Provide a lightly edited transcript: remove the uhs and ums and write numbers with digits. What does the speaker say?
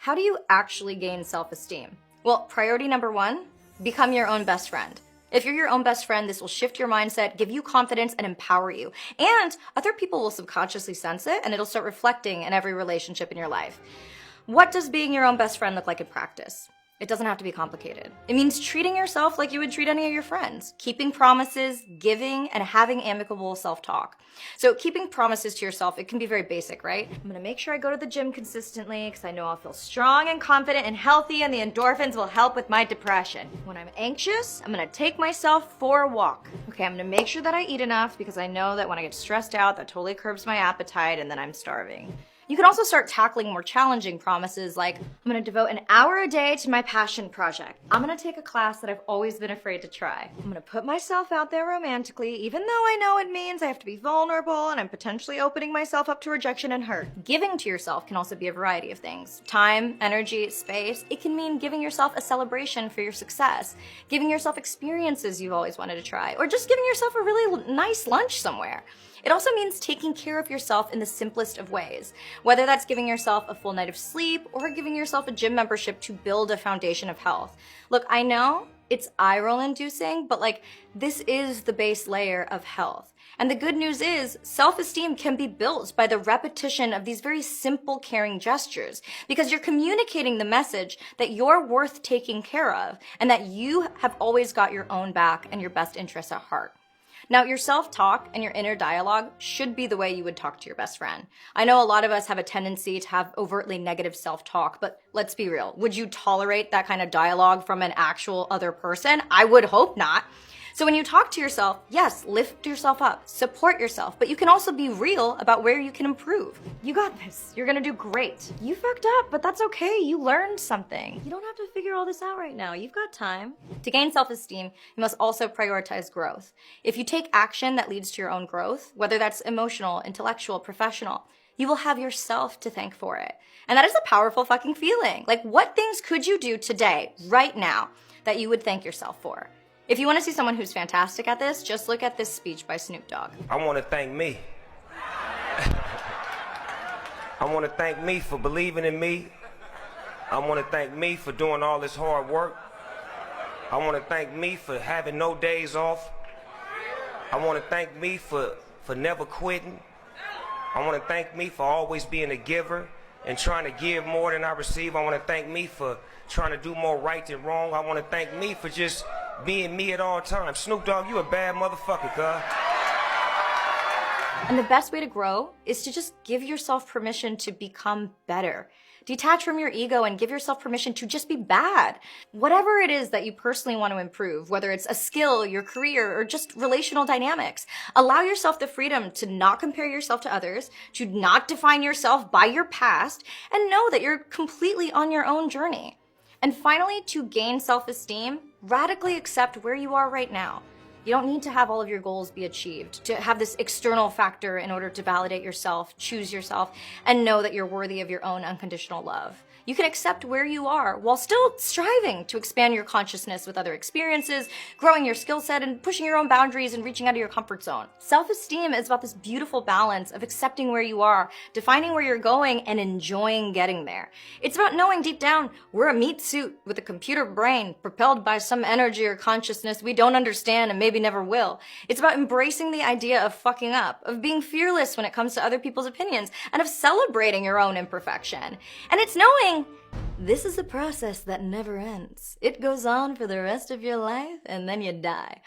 How do you actually gain self-esteem? Well, priority number one, become your own best friend. If you're your own best friend, this will shift your mindset, give you confidence, and empower you. And other people will subconsciously sense it, and it'll start reflecting in every relationship in your life. What does being your own best friend look like in practice? It doesn't have to be complicated. It means treating yourself like you would treat any of your friends, keeping promises, giving, and having amicable self-talk. So keeping promises to yourself, it can be very basic, right? I'm gonna make sure I go to the gym consistently because I know I'll feel strong and confident and healthy, and the endorphins will help with my depression. When I'm anxious, I'm gonna take myself for a walk. Okay, I'm gonna make sure that I eat enough because I know that when I get stressed out, that totally curbs my appetite and then I'm starving. You can also start tackling more challenging promises like, I'm gonna devote an hour a day to my passion project. I'm gonna take a class that I've always been afraid to try. I'm gonna put myself out there romantically, even though I know it means I have to be vulnerable and I'm potentially opening myself up to rejection and hurt. Giving to yourself can also be a variety of things. Time, energy, space. It can mean giving yourself a celebration for your success, giving yourself experiences you've always wanted to try, or just giving yourself a really nice lunch somewhere. It also means taking care of yourself in the simplest of ways, whether that's giving yourself a full night of sleep or giving yourself a gym membership to build a foundation of health. Look, I know it's eye-roll inducing, but this is the base layer of health. And the good news is self-esteem can be built by the repetition of these very simple caring gestures, because you're communicating the message that you're worth taking care of and that you have always got your own back and your best interests at heart. Now, your self-talk and your inner dialogue should be the way you would talk to your best friend. I know a lot of us have a tendency to have overtly negative self-talk, but let's be real. Would you tolerate that kind of dialogue from an actual other person? I would hope not. So when you talk to yourself, yes, lift yourself up, support yourself, but you can also be real about where you can improve. You got this. You're gonna do great. You fucked up, but that's okay. You learned something. You don't have to figure all this out right now. You've got time. To gain self-esteem, you must also prioritize growth. If you take action that leads to your own growth, whether that's emotional, intellectual, professional, you will have yourself to thank for it. And that is a powerful fucking feeling. What things could you do today, right now, that you would thank yourself for? If you want to see someone who's fantastic at this, just look at this speech by Snoop Dogg. I want to thank me. I want to thank me for believing in me. I want to thank me for doing all this hard work. I want to thank me for having no days off. I want to thank me for never quitting. I want to thank me for always being a giver and trying to give more than I receive. I want to thank me for trying to do more right than wrong. I want to thank me for just being me at all times. Snoop Dogg, you a bad motherfucker, cuz. And the best way to grow is to just give yourself permission to become better. Detach from your ego and give yourself permission to just be bad. Whatever it is that you personally want to improve, whether it's a skill, your career, or just relational dynamics, allow yourself the freedom to not compare yourself to others, to not define yourself by your past, and know that you're completely on your own journey. And finally, to gain self-esteem, radically accept where you are right now. You don't need to have all of your goals be achieved, to have this external factor in order to validate yourself, choose yourself, and know that you're worthy of your own unconditional love. You can accept where you are while still striving to expand your consciousness with other experiences, growing your skill set, and pushing your own boundaries and reaching out of your comfort zone. Self-esteem is about this beautiful balance of accepting where you are, defining where you're going, and enjoying getting there. It's about knowing deep down we're a meat suit with a computer brain propelled by some energy or consciousness we don't understand and maybe never will. It's about embracing the idea of fucking up, of being fearless when it comes to other people's opinions, and of celebrating your own imperfection. And it's knowing this is a process that never ends. It goes on for the rest of your life, and then you die.